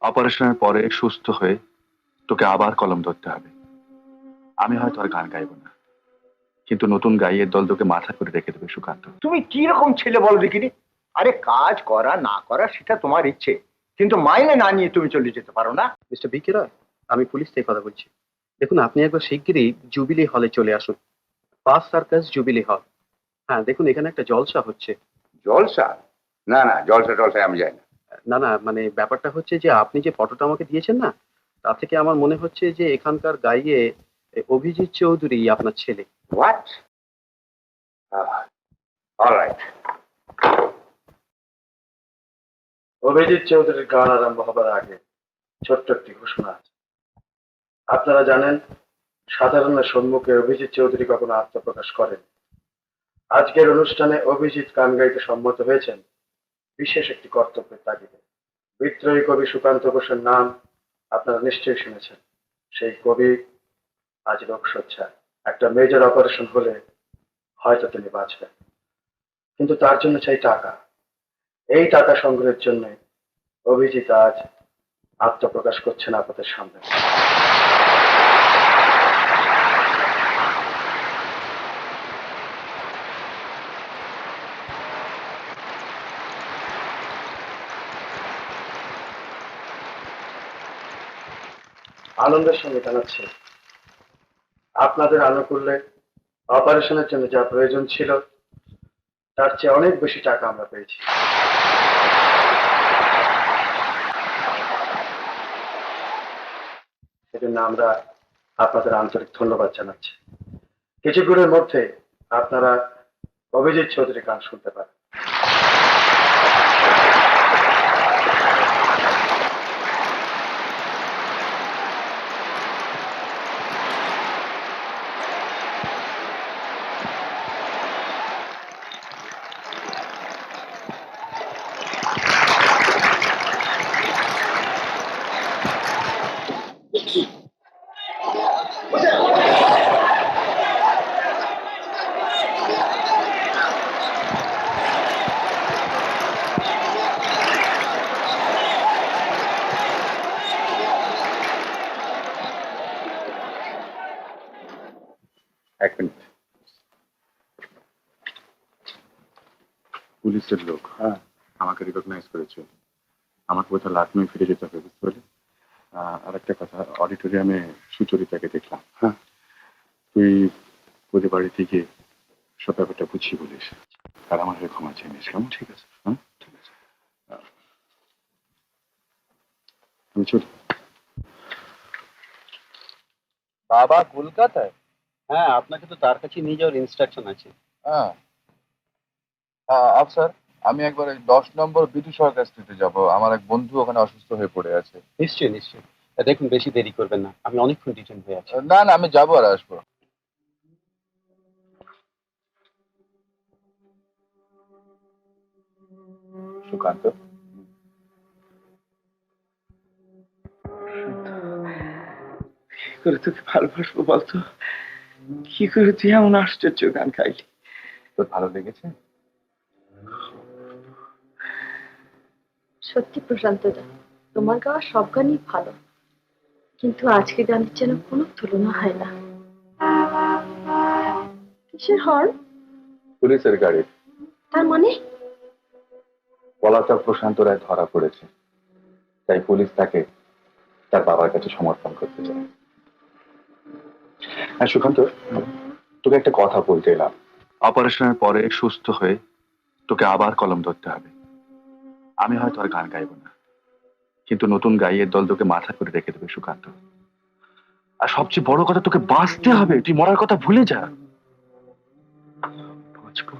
অপারেশনের পরে সুস্থ হয়ে তোকে আবার কলম ধরতে হবে। আমি হয়তো আর গান গাইবো না, কিন্তু নতুন গাইয়ের দল তোকে মাথা করে রেখে দেবে সুকান্ত। তুমি কি রকম ছেলে বলো দেখিনি? আরে কাজ করা না করা সেটা তোমার ইচ্ছে, কিন্তু মাইনে না নিয়ে তুমি চলে যেতে পারো না। মিস্টার বিকে রয়, আমি পুলিশ থেকে কথা বলছি। দেখুন, আপনি একবার শিগগিরই জুবিলি হলে চলে আসুন। ফার্স্ট সার্কাস জুবিলি হল। হ্যাঁ, দেখুন এখানে একটা জলসা হচ্ছে। জলসা? না না, জলসা টলসায় আমি যাই না। না না, মানে ব্যাপারটা হচ্ছে যে আপনি যে ফটোটা আমাকে দিয়েছেন না, তা থেকে আমার মনে হচ্ছে যে এখানকার গাইয়ে অভিজিৎ চৌধুরী আপনার ছেলে। হোয়াট? অলরাইট। অভিজিৎ চৌধুরীর গান আরম্ভ হবার আগে ছোট্ট একটি ঘোষণা আছে। আপনারা জানেন, সাধারণের সম্মুখে অভিজিৎ চৌধুরী কখনো আত্মপ্রকাশ করেন। আজকের অনুষ্ঠানে অভিজিৎ গান গাইতে সম্মত হয়েছেন বিশেষ একটি কর্তব্যের তাগিদে। বিদ্রোহী কবি সুকান্ত ঘোষের নাম আপনারা নিশ্চয়ই শুনেছেন। সেই কবি আজ রোগশয্যায়। একটা মেজর অপারেশন হলে হয়তো তিনি বাঁচবেন, কিন্তু তার জন্য চাই টাকা। এই টাকা সংগ্রহের জন্য অভিজিৎ আজ আত্মপ্রকাশ করছেন আপনাদের সামনে। আনন্দের সঙ্গে জানাচ্ছি, আপনাদের আনুকূল্যে অপারেশনের জন্য যা প্রয়োজন ছিল তার চেয়ে অনেক বেশি টাকা আমরা পেয়েছি। সেজন্য আমরা আপনাদের আন্তরিক ধন্যবাদ জানাচ্ছি। কিছুক্ষণের মধ্যে আপনারা অভিজিৎ চৌধুরী গান শুনতে পারেন। এক মিনিট। পুলিশের লোক আমাকে রিকগনাইজ করেছে। আমাকে বোধহয় লাটমে ফিরে যেতে হবে, বুঝতে পারলি? আর একটা কথা, অডিটোরিয়ামে সুচরিতাকে দেখলাম। হ্যাঁ, তুই ওদের বাড়ি থেকে সব ব্যাপারটা বুঝিয়ে বলিস, আর আমার হয়ে ক্ষমা চেয়ে নিস, কেমন? ঠিক আছে, হ্যাঁ ঠিক আছে। আমি চলি। বাবা কলকাতায়? হ্যাঁ, আপনাকে তো তার কাছে নিয়ে যাওয়ার ইনস্ট্রাকশন আছে। হ্যাঁ আফসার, আমি একবার ওই 10 নম্বর বিধু সরকার স্ট্রিটে যাব। আমার এক বন্ধু ওখানে অসুস্থ হয়ে পড়ে আছে। নিশ্চয়ই নিশ্চয়ই। দেখুন, বেশি দেরি করবেন না, আমি অনেকক্ষণ ডিটেন হয়ে আছি। না না, আমি যাবো আর আসবো। সুকান্ত, কি করে তোকে ভালোবাসবো বলতো? কি করে তুই এমন আশ্চর্য গান গাইলি? তোর ভালো লেগেছে? সত্যি প্রশান্ত দা, তোমার গাওয়া সব গানই ভালো, কিন্তু আজকে গানের যেন কোনো তুলনা হয় না। কিসের হর্ন? পুলিশের গাড়ি। তার মানে? পলাতক প্রশান্ত রায় ধরা পড়েছে, তাই পুলিশ তাকে তার বাবার কাছে সমর্পণ করতে চায়। হ্যাঁ সুকান্ত, তোকে একটা কথা বলতে এলাম। অপারেশনের পরে সুস্থ হয়ে তোকে আবার কলম ধরতে হবে। আমি হয়তো আর গান গাইবো না, কিন্তু নতুন গাইয়ের দল তোকে মাথা করে রেখে দেবে সুকান্ত। আর সবচেয়ে বড় কথা, তোকে বাঁচতে হবে। তুই মরার কথা ভুলে যা। বাঁচবো?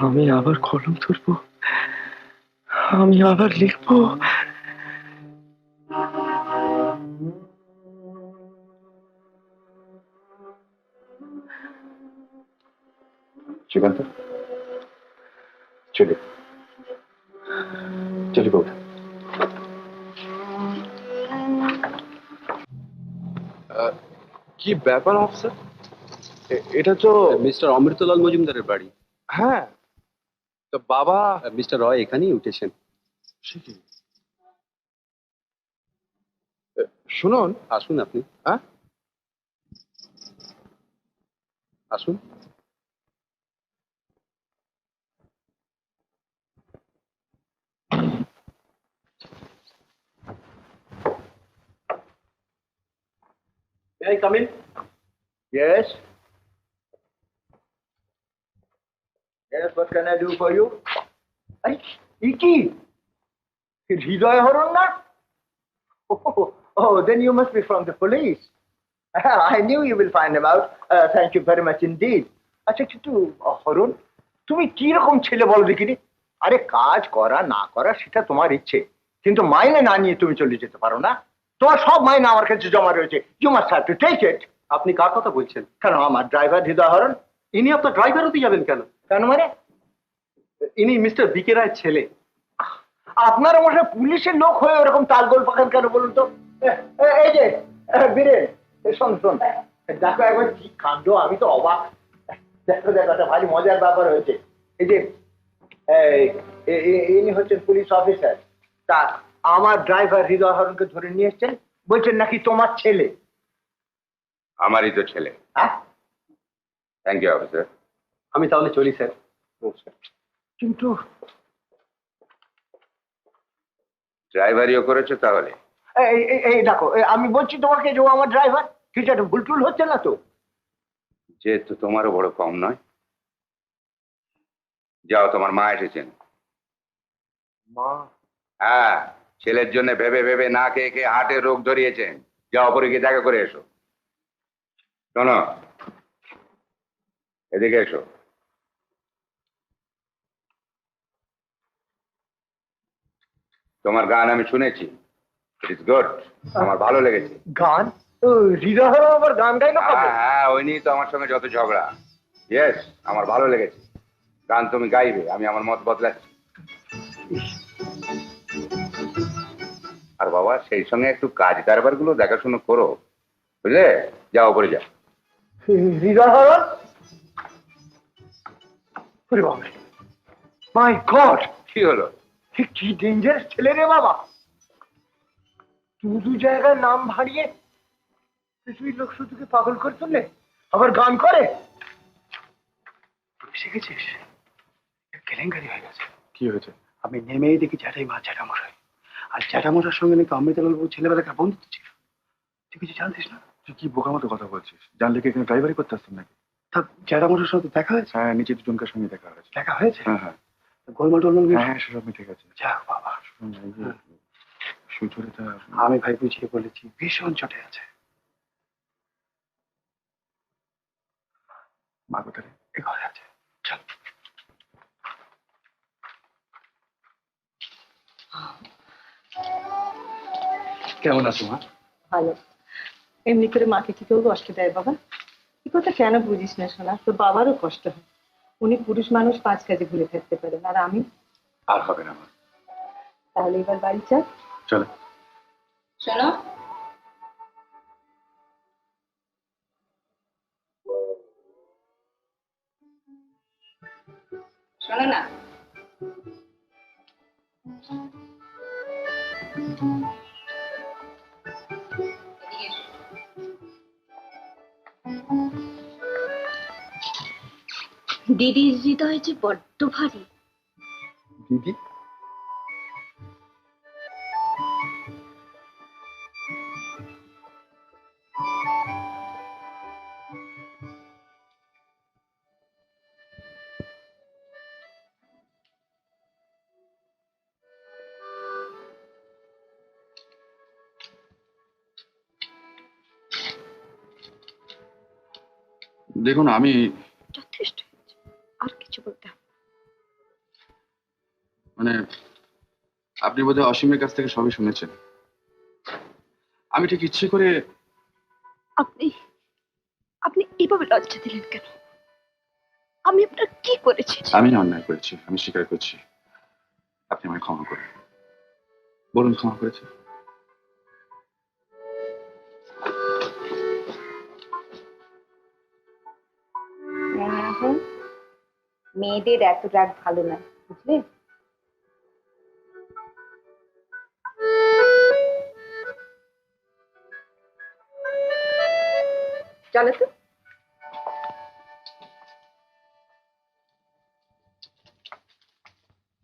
আমি আবার কলম ধরবো, আমি আবার লিখবো। সুকান্ত, চলি চলি বউটা। কি ব্যাপার অফিসার? এটা তো মিস্টার অমৃতলাল মজুমদারের বাড়ি। হ্যাঁ, তো বাবা মিস্টার রয় এখানেই উঠেছেন। সে কি? শুনুন, আসুন আপনি। হ্যাঁ, আসুন। May I come in? Yes. Yes, what can I do for you? আরে কি হৃদয় হরণ না? Oh, then you must be from the police. I knew you will find him out. Thank you very much indeed. আচ্ছা কিন্তু হরণ, তুমি কি রকম ছেলে বলো দেখিনি? আরে কাজ করা না করা সেটা তোমার ইচ্ছে, কিন্তু মাইনে না নিয়ে তুমি চলে যেতে পারো না। তোমার সব মাইনে আমার কাছে জমা রয়েছে। You must have to take it. আপনি কার কথা বলছেন? কেন আমার ড্রাইভার হৃদয় হরণ? ইনি আপনার ড্রাইভার হতে যাবেন কেন? কেন মানে? ইনি মিস্টার বিকে রায়ের ছেলে। আপনারা মনে পুলিশের লোক হয়ে ওরকম তালগোল পাকান কেন বলুন তো? এই যে বীরেন, শোন শোন, দেখো একবার কি কাণ্ড, আমি তো অবাক। দেখো দেখো, একটা ভারী মজার ব্যাপার হয়েছে। এই যে ইনি হচ্ছেন পুলিশ অফিসার, তা আমার ড্রাইভার হৃদয় হরণকে ধরে নিয়ে এসছেন, বলছেন নাকি তোমার ছেলে। আমারই তো ছেলে। হ্যাঁ, থ্যাংক ইউ অফিসার। আমি তাহলে চলি স্যার। কিন্তু ড্রাইভারিও করেছো তাহলে? এই দেখো, আমি বলছি তোমাকে যে ও আমার ড্রাইভার, কিছু একটা ভুল টুল হচ্ছে না তো? যেহেতু তোমারও বড় কম নয়, যাও, তোমার মা এসেছেন। মা? হ্যাঁ, ছেলের জন্য ভেবে ভেবে না খেয়ে খেয়ে হার্টের রোগ ধরিয়েছেন। যাও, ওপরে গিয়ে দেখা করে এসো। শোনো, এদিকে এসো। তোমার গান আমি শুনেছি, ইট ইজ গুড, আমার ভালো লেগেছে। গান? হৃদয় হরণ আবার গান গাই না? হ্যাঁ হ্যাঁ, ওই নিয়ে তো আমার সঙ্গে যত ঝগড়া। ইয়েস, আমার ভালো লেগেছে। গান তুমি গাইবে, আমি আমার মত বদলাচ্ছি। আর বাবা, সেই সঙ্গে একটু কাজ কারবার গুলো দেখাশুনো করো, বুঝলে? যাও, উপরে যাও। হৃদয় হরণ? মাই গড, কি হলো? কি ডেঞ্জারাস ছেলে রে বাবা! দু জায়গায় নাম ভারিয়ে পৃথিবীর লোক শুধুকে পাগল করে তুললে, আবার গান করে। শিখেছিস? কেলেঙ্কারি হয়ে গেছে। কি হয়েছে? আমি নেমেই দেখি জ্যাঠাই মা জ্যাঠামশাই, আর জ্যাঠামশার সঙ্গে নাকি অমৃতালাল বাবু ছেলেবেলাকার বন্ধুত্ব ছিল। তুই কিছু জানতিস না? তুই কি বোকার মতো কথা বলছিস? জানলে কি এখানে ড্রাইভারি করতে আসতাম নাকি? তা জ্যাঠামশার সঙ্গে তো দেখা হয়েছে? হ্যাঁ, নিচে দুজনকার সঙ্গে দেখা হয়েছে। দেখা হয়েছে? হ্যাঁ হ্যাঁ গোলমাল টোলমাল হ্যাঁ হ্যাঁ, সেসব ঠিক আছে। যাক বাবা, শোন, এই যে সুচরিতা, আমি ভাই বুঝিয়ে বলেছি, ভীষণ চটে আছে। মা কোথায়? এ ঘরে আছে, চল। কেমন আছো মা? ভালো। এমনি করে মাকে কি কেউ কষ্ট দেয় বাবা? এই কথা কেন বুঝিস না শোনা? তোর বাবারও কষ্ট হয়। উনি পুরুষ মানুষ, 5 কাজে ঘুরে থাকতে পারেন, আর আমি? আর হবে না মা, তাহলে এবার বাড়ি চল। চলো। শোনো, শোনো না, দিদির হৃদয় যে বড্ড ভারী। দিদি? দেখুন, আমি যথেষ্ট হয়েছে, আর কিছু বলতে হবে না। মানে, আপনি বোধহয় অসীমের কাছ থেকে সবই শুনেছেন। আমি ঠিক ইচ্ছে করে। আপনি আপনি এইভাবে লজ্জা দিলেন কেন? আমি আপনার কি করেছি? আমি অন্যায় করেছি, আমি স্বীকার করছি। আপনি আমায় ক্ষমা করুন। বলুন, ক্ষমা করেছি? মেয়েদের এত রাগ ভালো না, বুঝলে? চলো তো।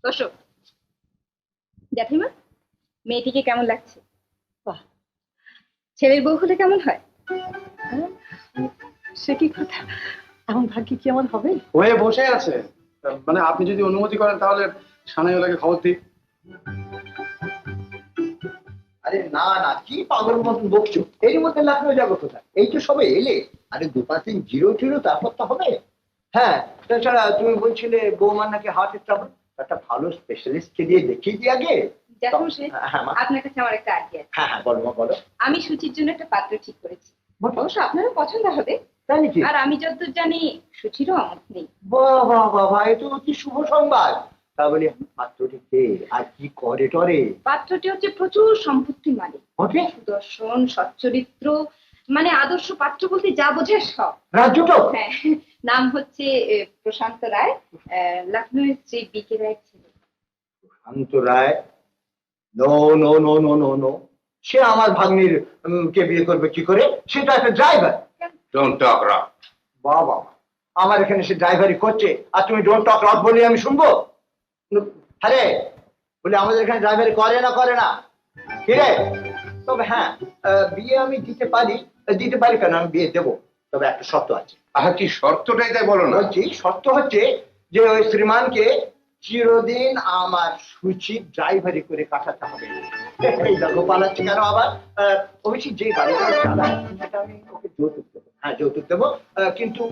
বসো। জ্যাঠিমা, মেয়েটিকে কেমন লাগছে? বাহ। ছেলের বউ হলে কেমন হয়? হ্যাঁ, সে কি কথা, এমন ভাগ্যে কি এমন হবে? হয়ে বসে আছে, মানে আপনি যদি অনুমতি করেন তাহলে সানাইওয়ালাকে খবর দিই। আরে না না, কি পাগলের মতন বকছো? এর মধ্যে লাখনৌ যাবো কোথায়? এই তো সবে এলে। আরে 2-5 দিন জিরো টিরো তারপর তো হবে। হ্যাঁ, তাছাড়া তুমি বলছিলে বৌমার নাকি হার্টের ট্রাবল, একটা ভালো স্পেশালিস্টকে দিয়ে দেখিয়ে দিই আগে। জ্যাঠিমা সাহেব, হ্যাঁ মা। আপনার কাছে আমার একটা আইডিয়া আছে। হ্যাঁ হ্যাঁ, বলো মা বলো। আমি সুচির জন্য একটা পাত্র ঠিক করেছি। বলো। অবশ্য আপনারও পছন্দ হবে। তাই নাকি? আর আমি যতদূর জানি সুচিরও অমত নেই। বাহ বাহ বাহ বাহ, এ তো অতি শুভ সংবাদ। তা বলি পাত্রটি কে আর কি করে টরে? পাত্রটি হচ্ছে প্রচুর সম্পত্তির মালিক, ওকে, সুদর্শন, সচ্চরিত্র, মানে আদর্শ পাত্র বলতে যা বোঝে সব। রাজ্যটা? হ্যাঁ, নাম হচ্ছে প্রশান্ত রায়, লখনৌয়ের শ্রী বিকে রায়ের ছেলে। Shanto Roy? No no no no no no, সে আমার ভাগ্নির কে বিয়ে করবে কি করে? সেটা একটা ড্রাইভার। Don't talk rock. বাবা, আমার এখানে সে ড্রাইভারি করছে আর তুমি ডোন্ট টক রক বলি আমি শুনবো? আরে বলে আমাদের এখানে ড্রাইভারি করে না কি রে? তবে হ্যাঁ, বিয়ে আমি দিতে পারি কেন, আমি বিয়ে দেবো, তবে একটা শর্ত আছে। আহা, কি শর্তটাই তাই বলো না। বলছি শর্ত হচ্ছে যে ওই শ্রীমানকে চিরদিন আমার সুচি ড্রাইভারি করে কাটাতে হবে। এই দেখো পালাচ্ছি কেন আবার? অবশ্যই যে গাড়িটা চালায় সেটা আমি ওকে যৌতুক দেবো। হ্যাঁ যৌতুক দেবো, কিন্তু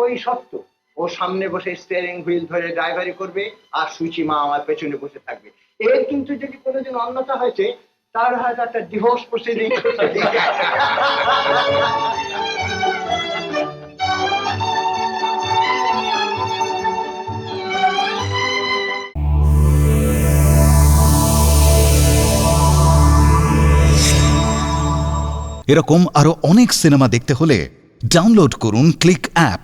ওই শর্ত, ও সামনে বসে স্টিয়ারিং হুইল ধরে ড্রাইভারি করবে আর সুচি মা আমার পেছনে বসে থাকবে। এর কিন্তু যদি কোনোদিন অন্যতা হয়েছে তার হয়তো একটা ডিভোর্স প্রসিডিং। এরকম আরো অনেক সিনেমা দেখতে হলে ডাউনলোড করুন ক্লিক অ্যাপ।